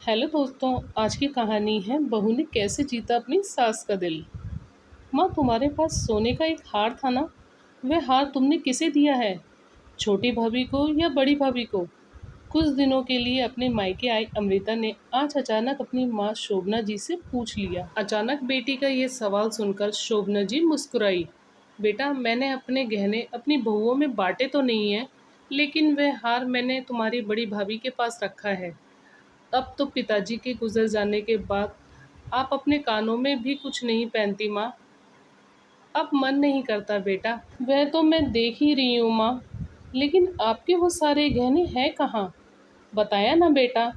Hello दोस्तों, आज की कहानी है बहू ने कैसे जीता अपनी सास का दिल। माँ, तुम्हारे पास सोने का एक हार था ना? वह हार तुमने किसे दिया है? छोटी भाभी को या बड़ी भाभी को? कुछ दिनों के लिए अपने मायके आई अमृता ने आज अचानक अपनी माँ शोभना जी से पूछ लिया। अचानक बेटी का ये सवाल सुनकर शोभना जी मुस्कुराई। बेटा, मैंने अपने गहने अपनी बहुओं में बांटे तो नहीं है, लेकिन वह हार मैंने तुम्हारी बड़ी भाभी के पास रखा है। अब तो पिताजी के गुजर जाने के बाद आप अपने कानों में भी कुछ नहीं पहनती माँ। अब मन नहीं करता बेटा। वह तो मैं देख ही रही हूँ माँ, लेकिन आपके वो सारे गहने हैं कहाँ? बताया ना बेटा,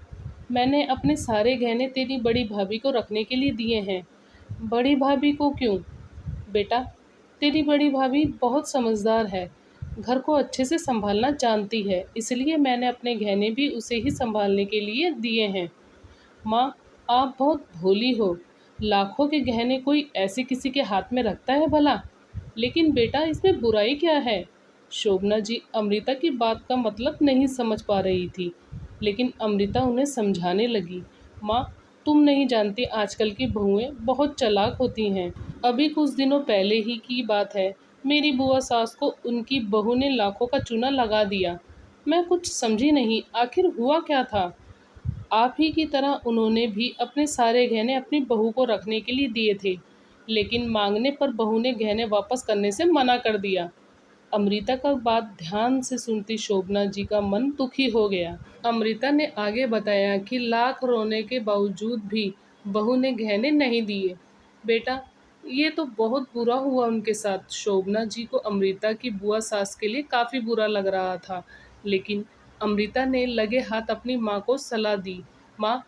मैंने अपने सारे गहने तेरी बड़ी भाभी को रखने के लिए दिए हैं। बड़ी भाभी को क्यों? बेटा, तेरी बड़ी भाभी बहुत समझदार है, घर को अच्छे से संभालना जानती है, इसलिए मैंने अपने गहने भी उसे ही संभालने के लिए दिए हैं। माँ, आप बहुत भोली हो। लाखों के गहने कोई ऐसे किसी के हाथ में रखता है भला? लेकिन बेटा, इसमें बुराई क्या है? शोभना जी अमृता की बात का मतलब नहीं समझ पा रही थी, लेकिन अमृता उन्हें समझाने लगी। माँ, तुम नहीं जानती, आजकल की बहुएं बहुत चालाक होती हैं। अभी कुछ दिनों पहले ही की बात है, मेरी बुआ सास को उनकी बहू ने लाखों का चूना लगा दिया। मैं कुछ समझी नहीं, आखिर हुआ क्या था? आप ही की तरह उन्होंने भी अपने सारे गहने अपनी बहू को रखने के लिए दिए थे, लेकिन मांगने पर बहू ने गहने वापस करने से मना कर दिया। अमृता का बात ध्यान से सुनती शोभना जी का मन दुखी हो गया। अमृता ने आगे बताया कि लाख रोने के बावजूद भी बहू ने गहने नहीं दिए। बेटा, ये तो बहुत बुरा हुआ उनके साथ। शोभना जी को अमृता की बुआ सास के लिए काफ़ी बुरा लग रहा था, लेकिन अमृता ने लगे हाथ अपनी माँ को सलाह दी। माँ,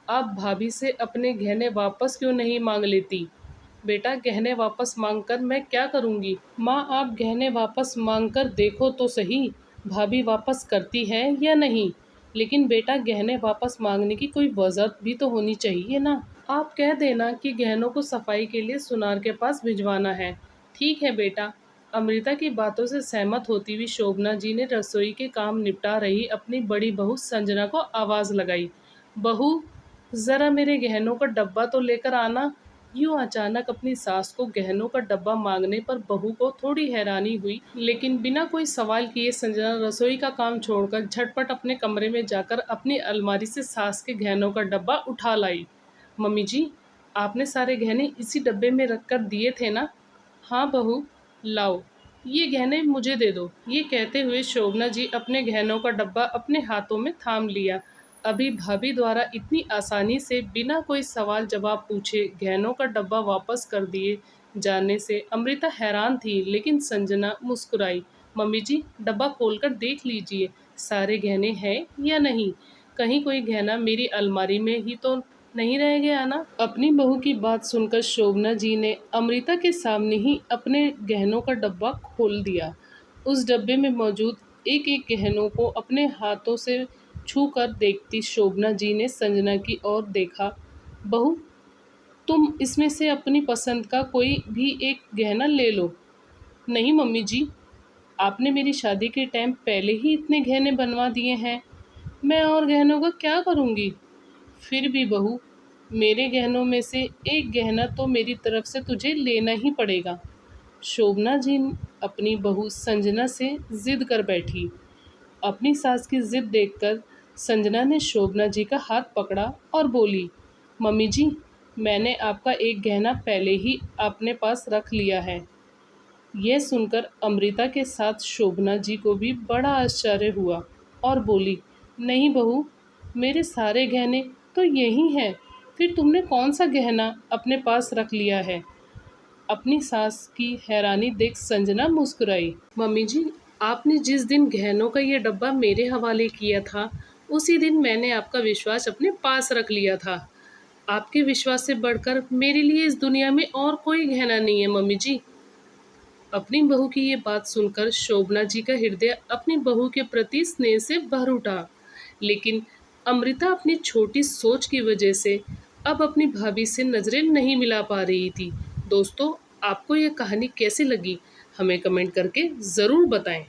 आप भाभी से अपने गहने वापस क्यों नहीं मांग लेती? बेटा, गहने वापस मांगकर मैं क्या करूँगी? माँ, आप गहने वापस मांग कर देखो तो सही, भाभी वापस करती है या नहीं। लेकिन बेटा, गहने वापस मांगने की कोई वजह भी तो होनी चाहिए ना। आप कह देना कि गहनों को सफाई के लिए सुनार के पास भिजवाना है। ठीक है बेटा। अमृता की बातों से सहमत होती हुई शोभना जी ने रसोई के काम निपटा रही अपनी बड़ी बहू संजना को आवाज़ लगाई। बहू, ज़रा मेरे गहनों का डब्बा तो लेकर आना। यूँ अचानक अपनी सास को गहनों का डब्बा मांगने पर बहू को थोड़ी हैरानी हुई, लेकिन बिना कोई सवाल किए संजना रसोई का काम छोड़कर झटपट अपने कमरे में जाकर अपनी अलमारी से सास के गहनों का डब्बा उठा लाई। मम्मी जी, आपने सारे गहने इसी डब्बे में रख कर दिए थे ना? हाँ बहू, लाओ, ये गहने मुझे दे दो। ये कहते हुए शोभना जी अपने गहनों का डब्बा अपने हाथों में थाम लिया। अभी भाभी द्वारा इतनी आसानी से बिना कोई सवाल जवाब पूछे गहनों का डब्बा वापस कर दिए जाने से अमृता हैरान थी, लेकिन संजना मुस्कुराई। मम्मी जी, डब्बा खोलकर देख लीजिए, सारे गहने हैं या नहीं? कहीं कोई गहना मेरी अलमारी में ही तो नहीं रह गया ना? अपनी बहू की बात सुनकर शोभना जी ने अमृता के सामने ही अपने गहनों का डब्बा खोल दिया। उस डब्बे में मौजूद एक एक गहनों को अपने हाथों से छू कर देखती शोभना जी ने संजना की ओर देखा। बहू, तुम इसमें से अपनी पसंद का कोई भी एक गहना ले लो। नहीं मम्मी जी, आपने मेरी शादी के टाइम पहले ही इतने गहने बनवा दिए हैं, मैं और गहनों का क्या करूँगी? फिर भी बहू, मेरे गहनों में से एक गहना तो मेरी तरफ से तुझे लेना ही पड़ेगा। शोभना जी अपनी बहू संजना से जिद कर बैठी। अपनी सास की जिद देखकर संजना ने शोभना जी का हाथ पकड़ा और बोली, मम्मी जी, मैंने आपका एक गहना पहले ही अपने पास रख लिया है। यह सुनकर अमृता के साथ शोभना जी को भी बड़ा आश्चर्य हुआ और बोली, नहीं बहू, मेरे सारे गहने तो यही हैं, फिर तुमने कौन सा गहना अपने पास रख लिया है? अपनी सास की हैरानी देख संजना मुस्कुराई। मम्मी जी, आपने जिस दिन गहनों का ये डब्बा मेरे हवाले किया था, उसी दिन मैंने आपका विश्वास अपने पास रख लिया था। आपके विश्वास से बढ़कर मेरे लिए इस दुनिया में और कोई गहना नहीं है मम्मी जी। अपनी बहू की ये बात सुनकर शोभना जी का हृदय अपनी बहू के प्रति स्नेह से भर उठा, लेकिन अमृता अपनी छोटी सोच की वजह से अब अपनी भाभी से नज़रें नहीं मिला पा रही थी। दोस्तों, आपको ये कहानी कैसी लगी? हमें कमेंट करके ज़रूर बताएं।